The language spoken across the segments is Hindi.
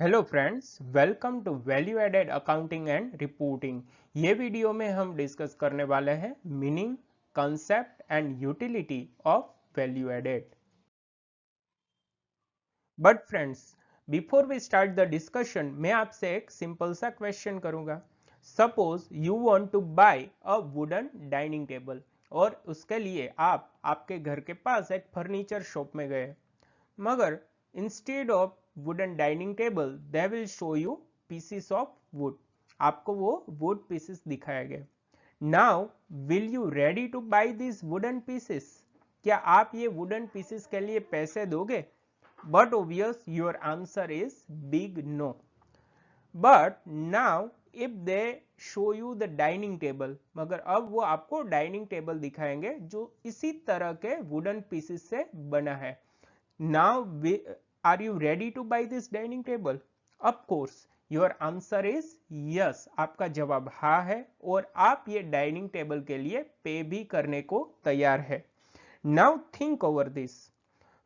Hello friends, welcome to value added accounting and reporting. ये वीडियो में हम डिस्कस करने वाले हैं meaning, concept and utility of value added. But friends, before we start the discussion, मैं आपसे एक सिंपल सा क्वेश्चन करूंगा। Suppose you want to buy a wooden dining table और उसके लिए आप आपके घर के पास एक फर्नीचर शॉप में गए, मगर instead of wooden dining table they will show you pieces of wood. आपको वो वुड पीसेस दिखाया गया। Now will you ready to buy this wooden pieces? क्या आप ये वुडन पीसेस के लिए पैसे दोगे? But obvious your answer is big no. But now if they show you the dining table, मगर अब वो आपको डाइनिंग टेबल दिखाएंगे जो इसी तरह के वुडन पीसेस से बना है। Now, are you ready to buy this dining table? Of course, your answer is yes. आपका जवाब हाँ है और आप ये डाइनिंग टेबल के लिए पे भी करने को तैयार है। Now think over this.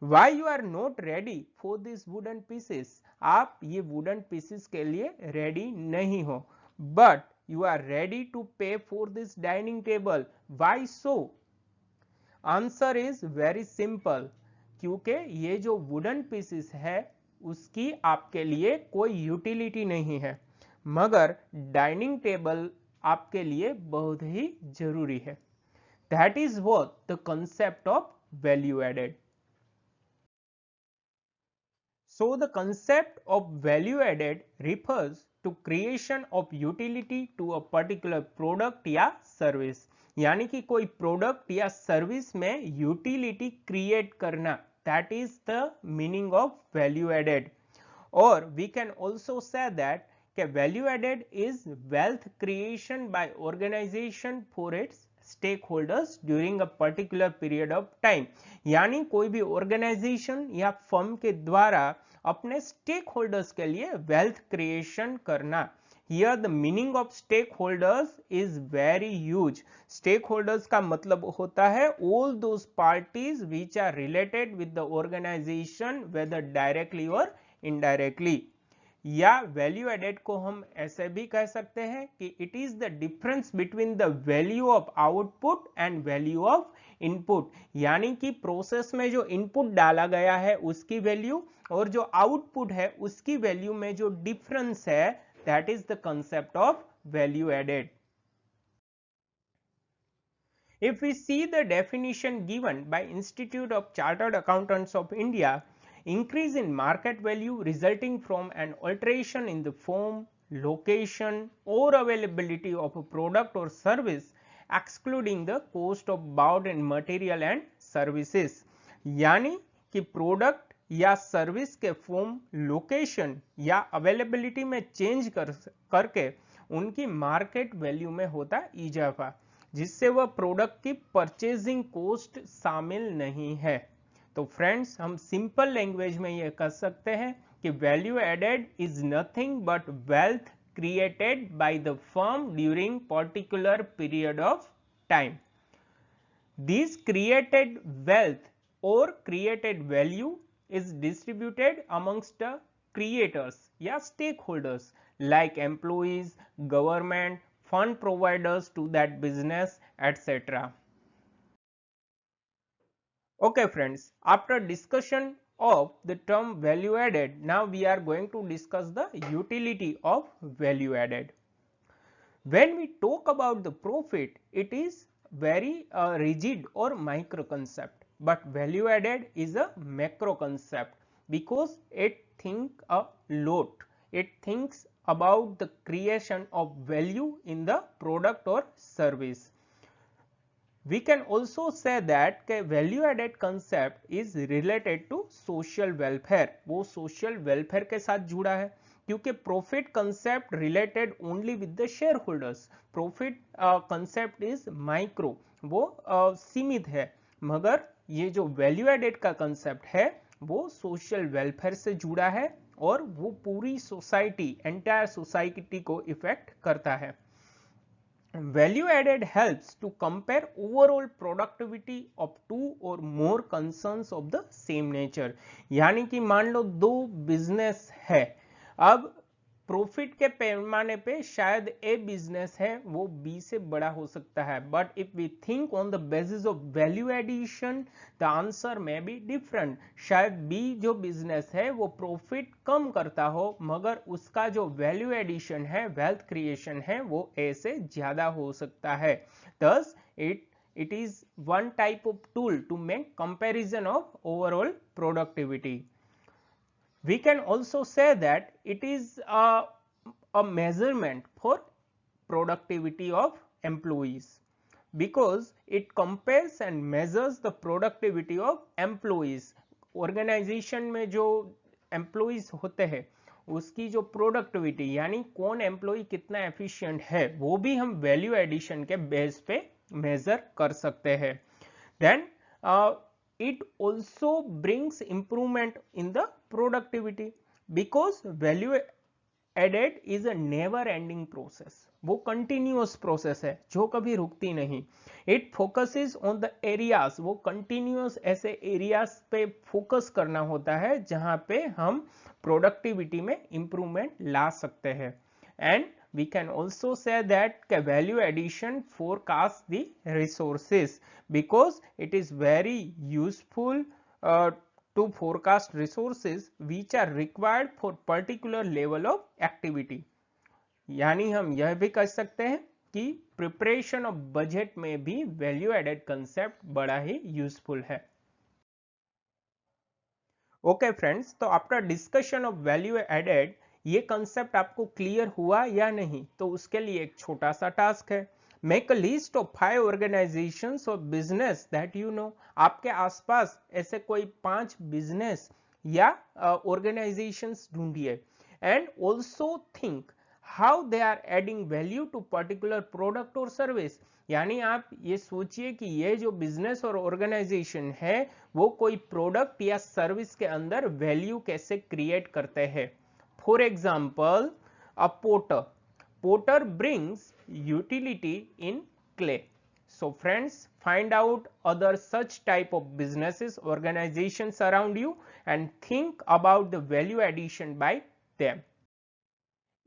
Why you are not ready for these wooden pieces? आप ये wooden pieces के लिए ready नहीं हो, but you are ready to pay for this dining table. Why so? Answer is very simple, क्योंकि ये जो वुडन पीसेस है उसकी आपके लिए कोई यूटिलिटी नहीं है, मगर डाइनिंग टेबल आपके लिए बहुत ही जरूरी है। That is what the concept of value added. So the concept of value added refers to creation of utility to a particular product या service, यानी कि कोई प्रोडक्ट या सर्विस में यूटिलिटी क्रिएट करना, that is the meaning of value added. और we can also say that value added is wealth creation by organisation for its stakeholders during a particular period of time, यानी कोई भी ऑर्गेनाइजेशन या फर्म के द्वारा अपने स्टेक होल्डर्स के लिए वेल्थ क्रिएशन करना। Here the meaning of stakeholders is very huge. Stakeholders का मतलब होता है all those parties which are related with the organization whether directly or indirectly. या वैल्यू एडेड को हम ऐसे भी कह सकते हैं कि it is the difference between the value of output and value of input, यानी कि प्रोसेस में जो इनपुट डाला गया है उसकी वैल्यू और जो आउटपुट है उसकी वैल्यू में जो डिफरेंस है, that is the concept of value added. If we see the definition given by Institute of Chartered Accountants of India, increase in market value resulting from an alteration in the form, location or availability of a product or service excluding the cost of bought in material and services, यानी कि प्रोडक्ट या सर्विस के फॉर्म, लोकेशन या अवेलेबिलिटी में चेंज करके उनकी मार्केट वैल्यू में होता इजाफा, जिससे वह प्रोडक्ट की परचेजिंग कॉस्ट शामिल नहीं है। तो फ्रेंड्स, हम सिंपल लैंग्वेज में यह कह सकते हैं कि value added is nothing but wealth created by the firm during particular period of time. This created wealth or created value is distributed amongst the creators या stakeholders like employees, government, fund providers to that business, etc. Okay friends, after discussion of the term value added, now we are going to discuss the utility of value added. When we talk about the profit, it is very rigid or micro concept, but value added is a macro concept because it thinks a lot. It thinks about the creation of value in the product or service. We can also say that value added concept is related to social welfare. वो social welfare के साथ जुड़ा है, क्योंकि profit concept related only with the share holders. Profit concept is micro, वो सीमित है, मगर ये जो वैल्यू एडेड का कंसेप्ट है वो सोशल वेलफेयर से जुड़ा है और वो पूरी सोसाइटी, एंटायर सोसाइटी को इफेक्ट करता है। Value added helps to compare overall productivity of two or more concerns of the same nature, यानी कि मान लो दो बिजनेस है, अब प्रॉफिट के पैमाने पे शायद ए बिजनेस है वो बी से बड़ा हो सकता है, but if we think on the basis of value addition the answer may be different. शायद बी जो बिजनेस है वो प्रॉफिट कम करता हो मगर उसका जो वैल्यू एडिशन है, वेल्थ क्रिएशन है, वो ए से ज्यादा हो सकता है। thus it is one type of tool to make comparison of overall productivity. We can also say that it is a measurement for productivity of employees because it compares and measures the productivity of employees. Organization में जो employees होते हैं उसकी जो प्रोडक्टिविटी यानी कौन एम्प्लॉय कितना एफिशिएंट है वो भी हम वैल्यू एडिशन के बेस पे मेजर कर सकते हैं। Then it also brings improvement in the productivity because value added is a never ending process। वो continuous process है जो कभी रुकती नहीं। it focuses on the areas, वो continuous ऐसे areas पे focus करना होता है जहां पे हम productivity में improvement ला सकते हैं। and we can also say that value addition forecasts the resources because it is very useful to forecast resources which are required for particular level of activity। यानी हम यह भी कह सकते हैं कि प्रिपरेशन ऑफ बजट में भी वैल्यू एडेड कंसेप्ट बड़ा ही यूजफुल है। ओके फ्रेंड्स, तो after discussion of value added ये कंसेप्ट आपको क्लियर हुआ या नहीं? तो उसके लिए एक छोटा सा टास्क है, make a list of 5 organizations और बिजनेस दैट यू नो। आपके आसपास ऐसे कोई 5 बिजनेस या ऑर्गेनाइजेशंस ढूंढिए and also think how they are adding value to particular product और सर्विस। यानी आप ये सोचिए कि ये जो बिजनेस और ऑर्गेनाइजेशन है वो कोई प्रोडक्ट या सर्विस के अंदर वैल्यू कैसे क्रिएट करते हैं। For example a potter brings utility in clay. So friends, find out other such type of businesses, organizations around you and think about the value addition by them.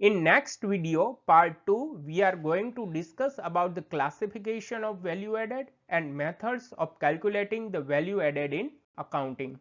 In next video, part 2, we are going to discuss about the classification of value added and methods of calculating the value added in accounting.